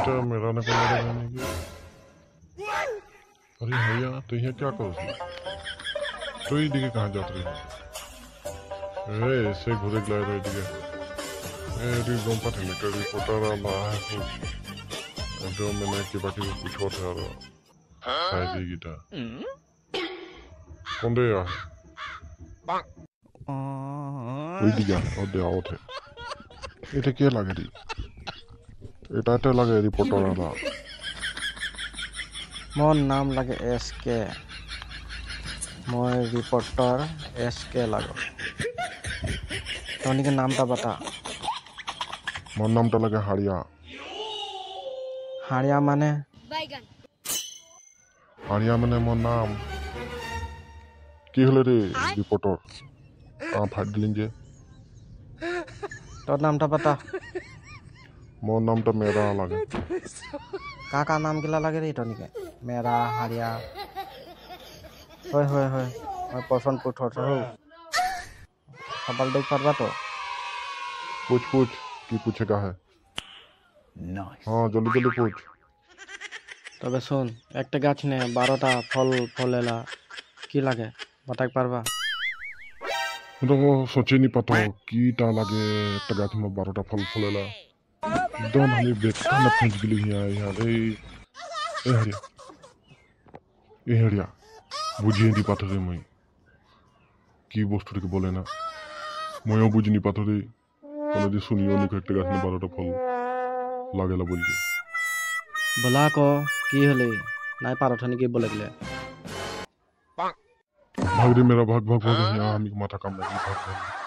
बेटा मेरा ने को मेरा जाने की अरे भैया तो यहाँ क्या करो तो ये दिखे कहाँ जाते रहे ऐसे घुरे गलाए रहे दिखे री गम पता नहीं कर रिपोर्टर ना है जो मैंने के बाकी कुछ और था शायद ये गिटा कौन दे यार कोई दिया और दे आओ थे এটা কে লাগে রে এটাতে লাগে রিপোর্টার আলা মোর নাম লাগে এসকে মই রিপোর্টার এসকে লাগো তনিকে নামটা বতা মোর নামটা লাগে হাড়িয়া হাড়িয়া মানে বাইগান হাড়িয়া মানে মোর নাম কি হলো রে রিপোর্টার ফাট দিলেন যে তোর নামটা বতা মোর নামটা মেরা লাগে কাকা নাম গিলা লাগে রে তনিকে মেরা হাড়িয়া হয় হয় হয় মই পছন্দ পুঠর হো সবাল দেখ পারবা তো पूछ पूछ की पूछेगा है हाँ जल्दी जल्दी पूछ তবে শুন একটা গাছ নে 12টা ফল ফলেলা কি লাগে বতাক পারবা तो सोचे नहीं पता की टा लगे एक गाछ में 12टा फल फलेला एकदम हमें बेटा न फंस गली यहाँ रे ए हरिया बुझिए नहीं पाता रे मैं की वस्तु के बोले ना मैं बुझ नहीं पाता रे কোনো যে শুনিও নি একটা গাছ में 12টা ফল লাগেলা বল के বলা ক কি হলে নাই পারথ নাকি বলে গেলে भाग रे मेरा भाग भाग भाग यहाँ हमें माथा काम लगी भाग भाग